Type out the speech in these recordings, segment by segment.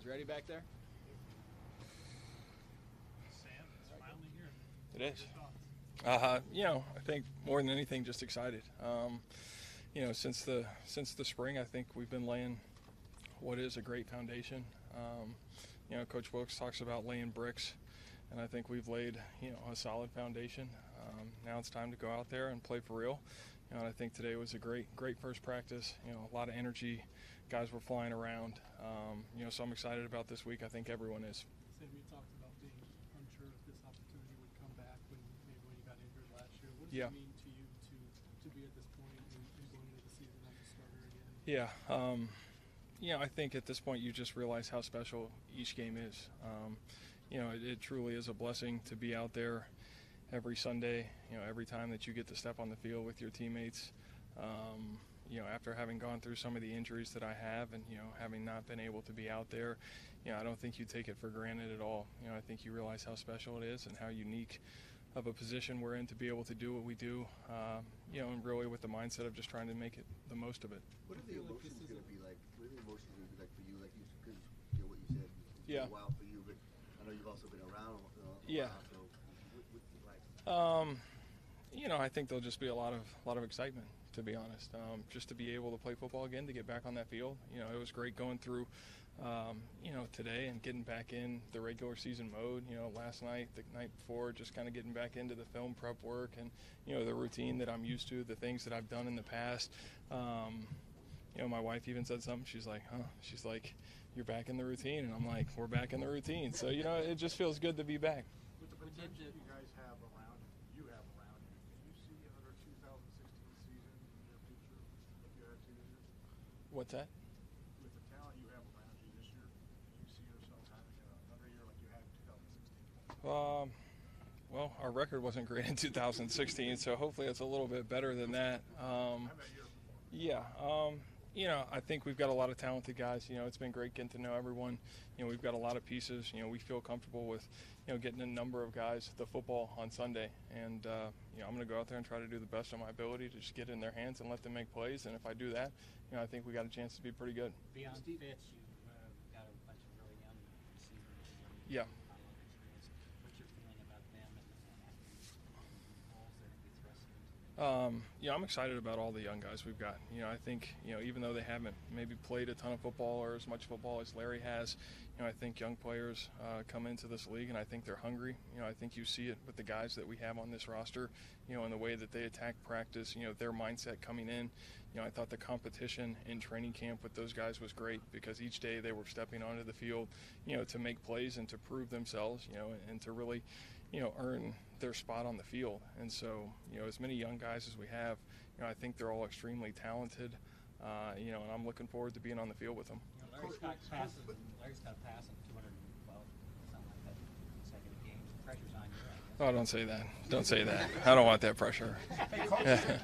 guys ready back there? Sam, it's finally here. It is. I think more than anything, just excited. Since the spring, I think we've been laying what is a great foundation. Coach Wilks talks about laying bricks, and I think we've laid a solid foundation. Now it's time to go out there and play for real. And I think today was a great first practice. A lot of energy. Guys were flying around. So I'm excited about this week. I think everyone is. Sam, you talked about being unsure if this opportunity would come back when you got injured last year. What does it mean to you to be at this point and going into the season as a starter again? I think at this point you just realize how special each game is. It truly is a blessing to be out there every Sunday, every time that you get to step on the field with your teammates. After having gone through some of the injuries that I have and, having not been able to be out there, I don't think you take it for granted at all. I think you realize how special it is and how unique of a position we're in to be able to do what we do, and really with the mindset of just trying to make it the most of it. What are the emotions going to be like? What are the emotions going to be like for you? Like because what you said, it's been a while for you, but I know you've also been around a while, so what's it like? I think there'll just be a lot of excitement, to be honest. Just to be able to play football again, to get back on that field. It was great going through, today and getting back in the regular season mode. Last night, the night before, just kind of getting back into the film prep work and, the routine that I'm used to, the things that I've done in the past. My wife even said something. She's like, She's like, you're back in the routine. And I'm like, we're back in the routine. So, it just feels good to be back. With the potential you guys have around you, do you see another 2016 season in your future if you had 2 years? What's that? With the talent you have around you this year, do you see yourself having another year like you had in 2016? Well, our record wasn't great in 2016, so hopefully it's a little bit better than that. I think we've got a lot of talented guys. It's been great getting to know everyone. We've got a lot of pieces. We feel comfortable with, getting a number of guys the football on Sunday. And, I'm going to go out there and try to do the best of my ability to just get in their hands and let them make plays. And if I do that, I think we got a chance to be pretty good. Beyond Fitz, you got a bunch of really young receivers. Yeah. What's your feeling about them and roles they're going to be thrust into? I'm excited about all the young guys we've got. I think, even though they haven't maybe played a ton of football or as much football as Larry has, I think young players come into this league and I think they're hungry. I think you see it with the guys that we have on this roster, and the way that they attack practice, their mindset coming in. I thought the competition in training camp with those guys was great because each day they were stepping onto the field, to make plays and to prove themselves, and to really, earn their spot on the field. And so, as many young guys as we have, I think they're all extremely talented, and I'm looking forward to being on the field with them. Larry's got a pass in 212, something like that, consecutive games. The pressure's on you. Oh, don't say that. Don't say that. I don't want that pressure. Hey,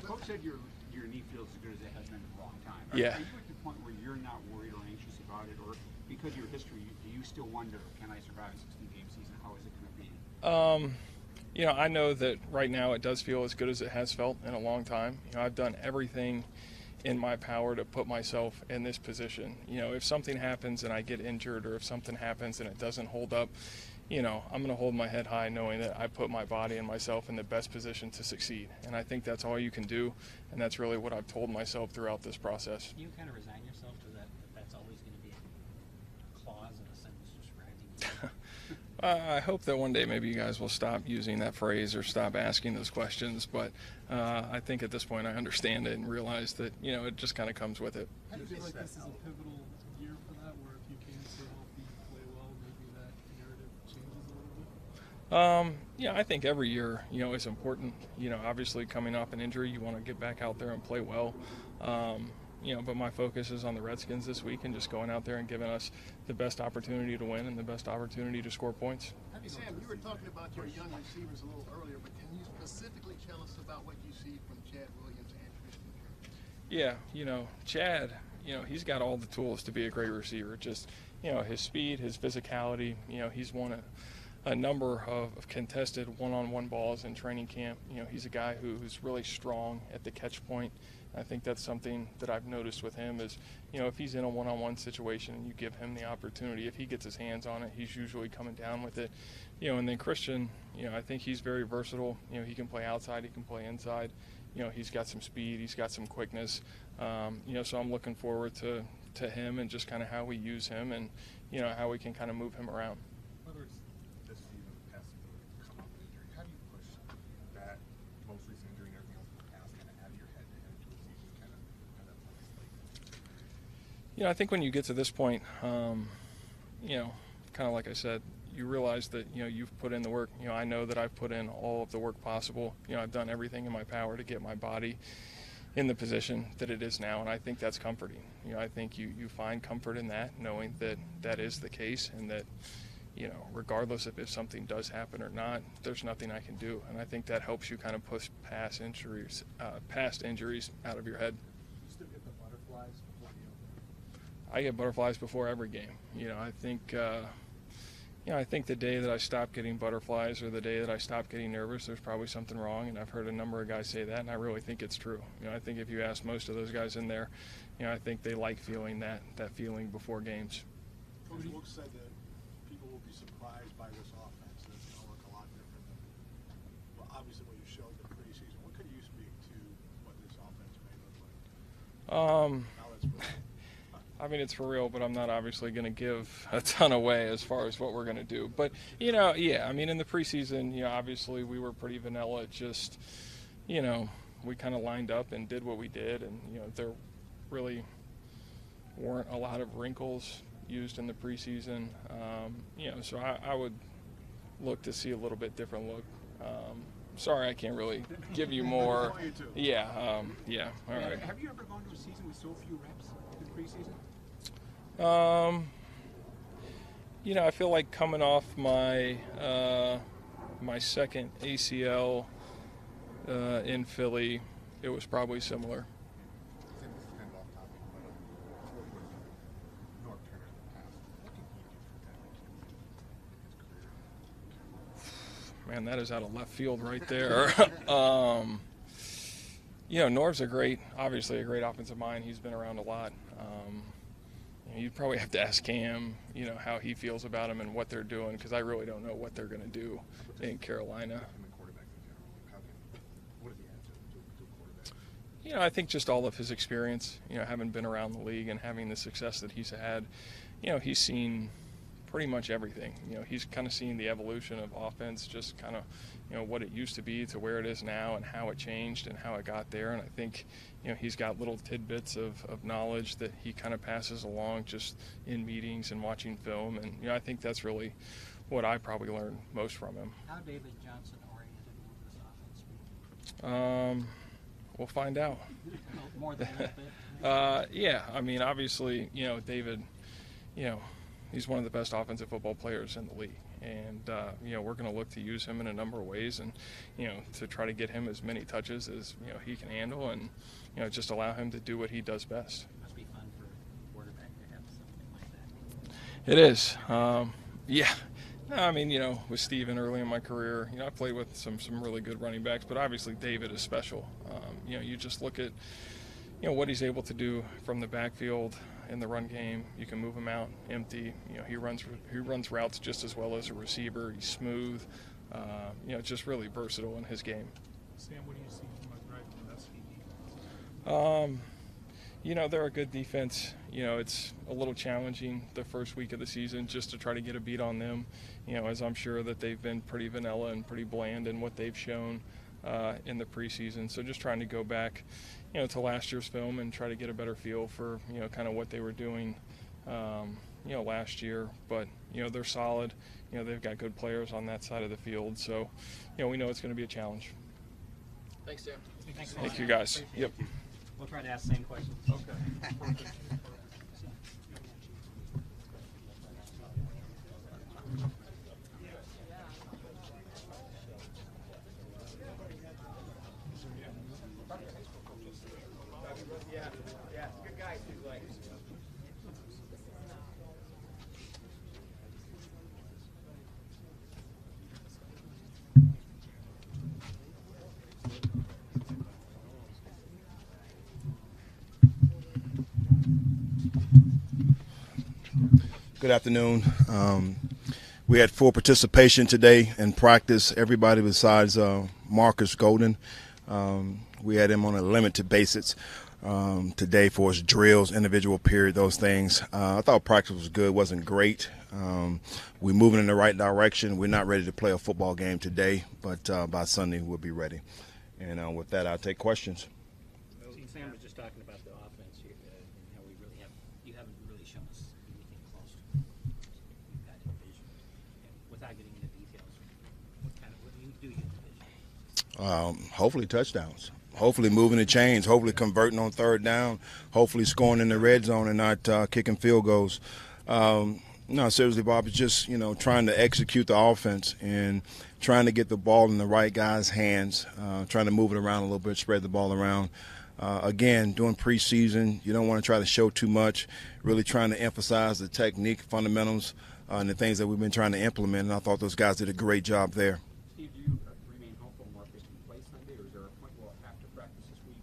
Coach said your knee feels as good as it has been in a long time. Are you at the point where you're not worried or anxious about it, or because of your history, do you still wonder, can I survive a 16-game season? How is it going to be? I know that right now it does feel as good as it has felt in a long time. I've done everything in my power to put myself in this position. If something happens and I get injured, or if something happens and it doesn't hold up, I'm going to hold my head high knowing that I put my body and myself in the best position to succeed. And I think that's all you can do, and that's really what I've told myself throughout this process. Can you kind of resign yourself to that that's always going to be a clause in a sentence describing you? I hope that one day maybe you guys will stop using that phrase or stop asking those questions, but I think at this point I understand it and realize that, it just kind of comes with it. Do you feel like this is a pivotal year for that, where if you can stay healthy, play well, maybe that narrative changes a little bit? I think every year, is important. Obviously coming off an injury, you want to get back out there and play well. But my focus is on the Redskins this week and just going out there and giving us the best opportunity to win and the best opportunity to score points. Hey, Sam, you were talking about your young receivers a little earlier, but can you specifically tell us about what you see from Chad Williams and Tristan Wirfs? Chad, he's got all the tools to be a great receiver. Just, his speed, his physicality, he's won a number of contested one-on-one balls in training camp. He's a guy who's really strong at the catch point. I think that's something that I've noticed with him is, if he's in a one-on-one situation and you give him the opportunity, if he gets his hands on it, he's usually coming down with it. And then Christian, I think he's very versatile. He can play outside, he can play inside. He's got some speed, he's got some quickness. So I'm looking forward to him and just kind of how we use him and, how we can kind of move him around. Whether it's this season, past the come up injury, how do you push that most recent injury and everything else in the past kind of out of your head to head into a season, kind of have that focus like? I think when you get to this point, kind of like I said, you realize that, you've put in the work. I know that I've put in all of the work possible. I've done everything in my power to get my body in the position that it is now, and I think that's comforting. I think you find comfort in that, knowing that that is the case, and that, regardless of if something does happen or not, there's nothing I can do. And I think that helps you kind of push past injuries out of your head. You still get the butterflies before the I get butterflies before every game. I think the day that I stop getting butterflies or the day that I stop getting nervous, there's probably something wrong, and I've heard a number of guys say that, and I really think it's true. I think if you ask most of those guys in there, I think they like feeling that feeling before games. Coach Wilks said that people will be surprised by this offense. That it's going to look a lot different than, well, obviously what you showed in the preseason. What could you speak to what this offense may look like? Now that's real. It's for real, but I'm not obviously going to give a ton away as far as what we're going to do. But, in the preseason, obviously we were pretty vanilla. Just, we kind of lined up and did what we did. And, there really weren't a lot of wrinkles used in the preseason. So I would look to see a little bit different look. Sorry, I can't really give you more. Yeah, all right. Have you ever gone to a season with so few reps in the preseason? I feel like coming off my my second ACL in Philly, it was probably similar. This is kind of off topic, but North Turner in the past, what can he do for his career? Man, that is out of left field right there. Norv's obviously a great offensive mind. He's been around a lot. You'd probably have to ask Cam, how he feels about him and what they're doing, because I really don't know what they're going to do in Carolina. What does he add to a quarterback? I think just all of his experience, having been around the league and having the success that he's had, he's seen pretty much everything. He's kind of seen the evolution of offense, just kind of, what it used to be to where it is now and how it changed and how it got there. And I think, he's got little tidbits of knowledge that he kind of passes along just in meetings and watching film. And, I think that's really what I probably learned most from him. How David Johnson oriented will this offense be? We'll find out. More than a bit. Yeah, obviously, David, he's one of the best offensive football players in the league. And, we're going to look to use him in a number of ways and, to try to get him as many touches as, he can handle and, just allow him to do what he does best. It must be fun for a quarterback to have something like that. It is. Yeah. No, with Steven early in my career, I played with some really good running backs, but obviously David is special. You just look at, what he's able to do from the backfield in the run game. You can move him out empty. He runs routes just as well as a receiver. He's smooth. Just really versatile in his game. Sam, what do you see from a drive from the SVD? They're a good defense. It's a little challenging the first week of the season just to try to get a beat on them, as I'm sure that they've been pretty vanilla and pretty bland in what they've shown in the preseason. So just trying to go back, to last year's film and try to get a better feel for, kind of what they were doing, last year. But, they're solid. They've got good players on that side of the field. So, we know it's going to be a challenge. Thanks, Sam. Thank you, guys. Yep. We'll try to ask the same questions. Okay. Good afternoon. We had full participation today in practice. Everybody besides Marcus Golden. We had him on a limited basis today for his drills, individual period, those things. I thought practice was good. Wasn't great. We're moving in the right direction. We're not ready to play a football game today, but by Sunday we'll be ready. And with that, I'll take questions. Sam was just talking about the offense here, and how you haven't really shown us anything close to what you've got envisioned. And without getting into details, what do you envision? Hopefully touchdowns. Hopefully moving the chains. Hopefully converting on third down. Hopefully scoring in the red zone and not kicking field goals. No, seriously, Bob, it's just, trying to execute the offense and trying to get the ball in the right guy's hands, trying to move it around a little bit, spread the ball around. Again, doing preseason, you don't want to try to show too much, really trying to emphasize the technique, fundamentals, and the things that we've been trying to implement, and I thought those guys did a great job there. Steve, do you remain hopeful Marcus can play Sunday, or is there a point we'll have to practice this week?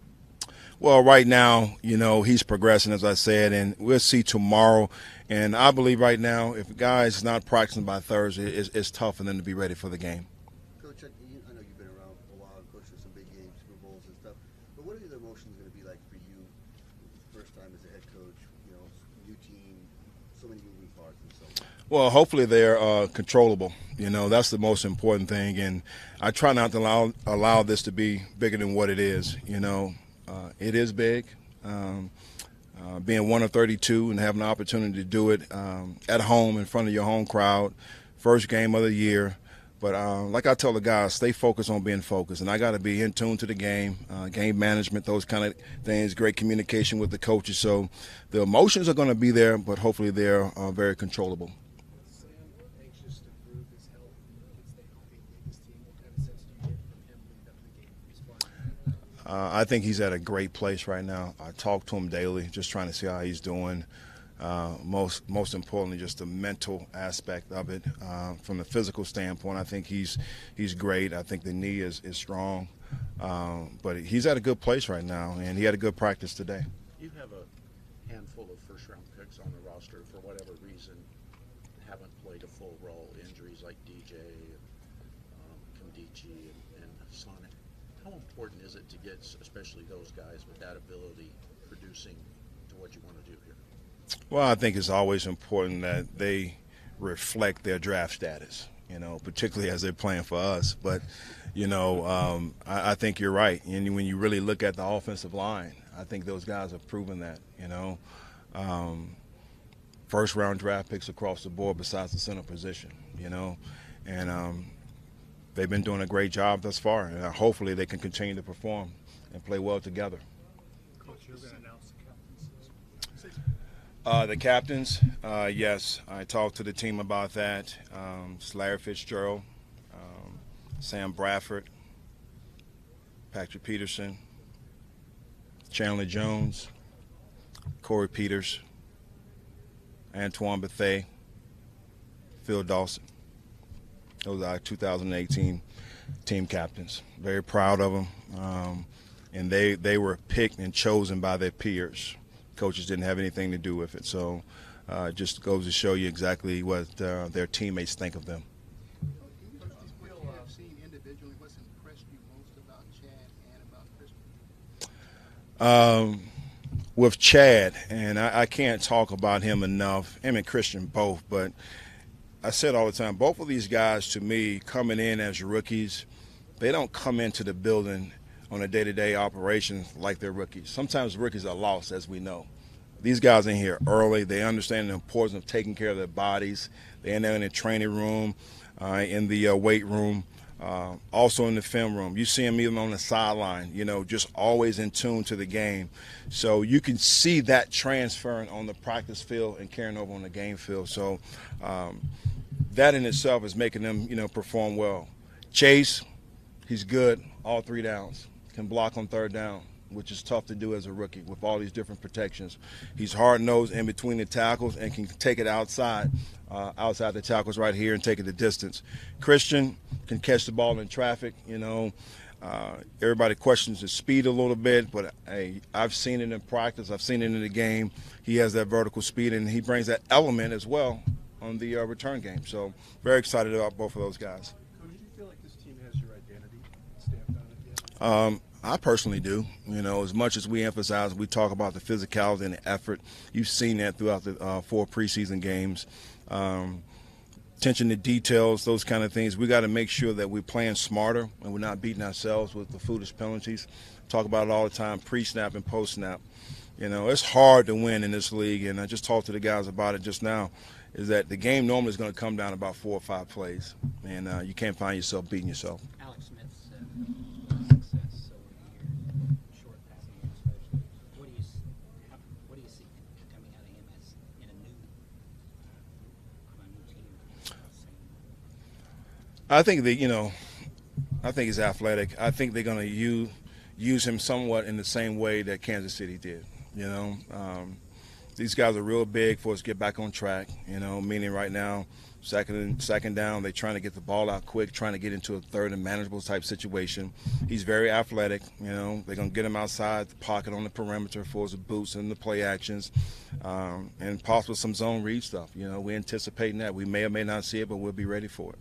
Well, right now, he's progressing, as I said, and we'll see tomorrow. And I believe right now, if a guy's not practicing by Thursday, it's tough for them to be ready for the game. Coach, I know you've been around for a while, coached some big games, Super Bowls and stuff. But what are the emotions going to be like for you, first time as a head coach, new team, so many moving parts and so on? Well, hopefully they're controllable. That's the most important thing. And I try not to allow this to be bigger than what it is. It is big. Being one of 32 and having the opportunity to do it at home in front of your home crowd, first game of the year. But like I tell the guys, stay focused on being focused. And I got to be in tune to the game management, those kind of things, great communication with the coaches. So the emotions are going to be there, but hopefully they're very controllable. Sam anxious to prove his health and stay healthy and lead this team. What kind of sense do you get from him leading up to the game? I think he's at a great place right now. I talk to him daily, just trying to see how he's doing. Most importantly, just the mental aspect of it. From the physical standpoint, I think he's great. I think the knee is strong. But he's at a good place right now, and he had a good practice today. You have a handful of first-round picks on the roster for whatever reason haven't played a full role. Injuries like DJ, Kandichi, and Sonic. How important is it to get, especially those guys with that ability, producing to what you want to do here? Well, I think it's always important that they reflect their draft status, particularly as they're playing for us. But, I think you're right. And when you really look at the offensive line, I think those guys have proven that, first-round draft picks across the board besides the center position, and they've been doing a great job thus far. And hopefully they can continue to perform and play well together. Coach, you're going to announce The captains, yes, I talked to the team about that. It's Larry Fitzgerald, Sam Bradford, Patrick Peterson, Chandler Jones, Corey Peters, Antoine Bethea, Phil Dawson. Those are our 2018 team captains. Very proud of them. And they were picked and chosen by their peers. Coaches didn't have anything to do with it. So it just goes to show you exactly what their teammates think of them. What's impressed you most about Chad and about Christian? With Chad, and I can't talk about him enough, him and Christian both, but I said all the time, both of these guys to me coming in as rookies, they don't come into the building on a day-to-day operation like they're rookies. Sometimes rookies are lost, as we know. These guys in here early. They understand the importance of taking care of their bodies. They're in there in the training room, in the weight room, also in the film room. You see them even on the sideline, just always in tune to the game. So you can see that transferring on the practice field and carrying over on the game field. So that in itself is making them, perform well. Chase, he's good all 3 downs. Can block on third down, which is tough to do as a rookie with all these different protections. He's hard-nosed in between the tackles and can take it outside the tackles right here and take it the distance. Christian can catch the ball in traffic, Everybody questions his speed a little bit, but hey, I've seen it in practice. I've seen it in the game. He has that vertical speed, and he brings that element as well on the return game. So very excited about both of those guys. Coach, do you feel like this team has your identity stamped on it yet? I personally do. You know, as much as we emphasize, we talk about the physicality and the effort. You've seen that throughout the 4 preseason games. Attention to details, those kind of things. We got to make sure that we're playing smarter and we're not beating ourselves with the foolish penalties. Talk about it all the time, pre-snap and post-snap. You know, it's hard to win in this league, and I just talked to the guys about it just now, is that the game normally is going to come down to about 4 or 5 plays, and you can't find yourself beating yourself. Alex Smith's success over the years, short passing game especially. What do you see coming out of him as in a new team? I think that, I think he's athletic. I think they're going to use him somewhat in the same way that Kansas City did. These guys are real big for us to get back on track, meaning right now, second down, they're trying to get the ball out quick, trying to get into a third and manageable type situation. He's very athletic. They're going to get him outside the pocket on the perimeter for his boots and the play actions, and possibly some zone read stuff. We're anticipating that. We may or may not see it, but we'll be ready for it.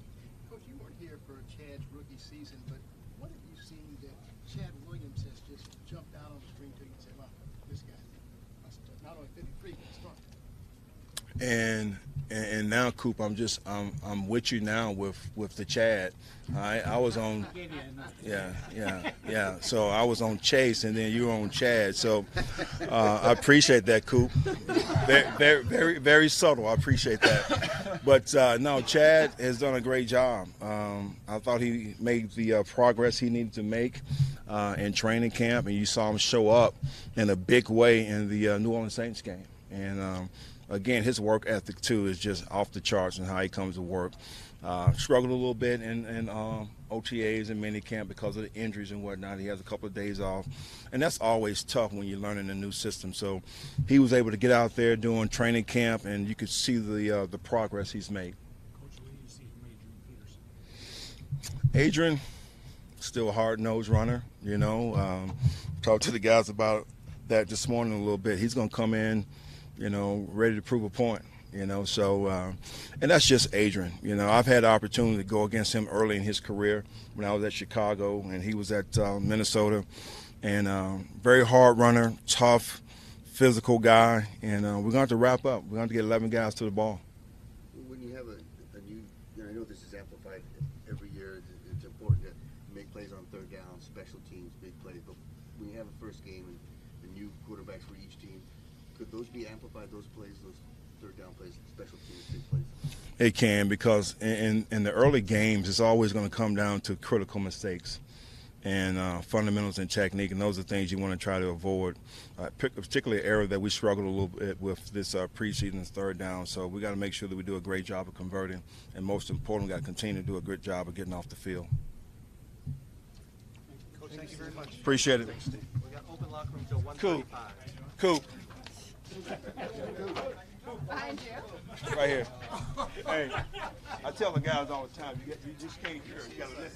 Coach, you weren't here for Chad's rookie season, but what have you seen that Chad Williams has just jumped out on the screen to you and said, wow, this guy must not only 53, but start. And now, Coop, I'm with you now with the Chad. I was on, yeah. So I was on Chase, and then you were on Chad. So I appreciate that, Coop. Very, very, very subtle. I appreciate that. But no, Chad has done a great job. I thought he made the progress he needed to make in training camp, and you saw him show up in a big way in the New Orleans Saints game. And again, his work ethic, too, is just off the charts and how he comes to work. Struggled a little bit in OTAs and minicamp because of the injuries and whatnot. He has a couple of days off. And that's always tough when you're learning a new system. So he was able to get out there doing training camp, and you could see the progress he's made. Coach, what do you see from Adrian Peterson? Adrian, still a hard-nosed runner, Talked to the guys about that this morning a little bit. He's going to come in, ready to prove a point, So, and that's just Adrian. I've had the opportunity to go against him early in his career when I was at Chicago and he was at Minnesota. And very hard runner, tough, physical guy. And we're going to have to wrap up. We're going to get 11 guys to the ball. When you have a new, I know this is amplified every year. It's important to make plays on third down, special teams, big plays. But when you have a first game and new quarterbacks for each team, could those be amplified, those plays, those third down plays, special teams, big plays? It can, because in the early games, it's always going to come down to critical mistakes and fundamentals and technique, and those are things you want to try to avoid. Particularly an area that we struggled a little bit with this preseason third down. So we got to make sure that we do a great job of converting, and most importantly, got to continue to do a good job of getting off the field. Coach, thank you very much. Appreciate it. We got open locker room until 1:35. Coop. Behind you. Right here. Hey, I tell the guys all the time, you just can't hear. You got to listen.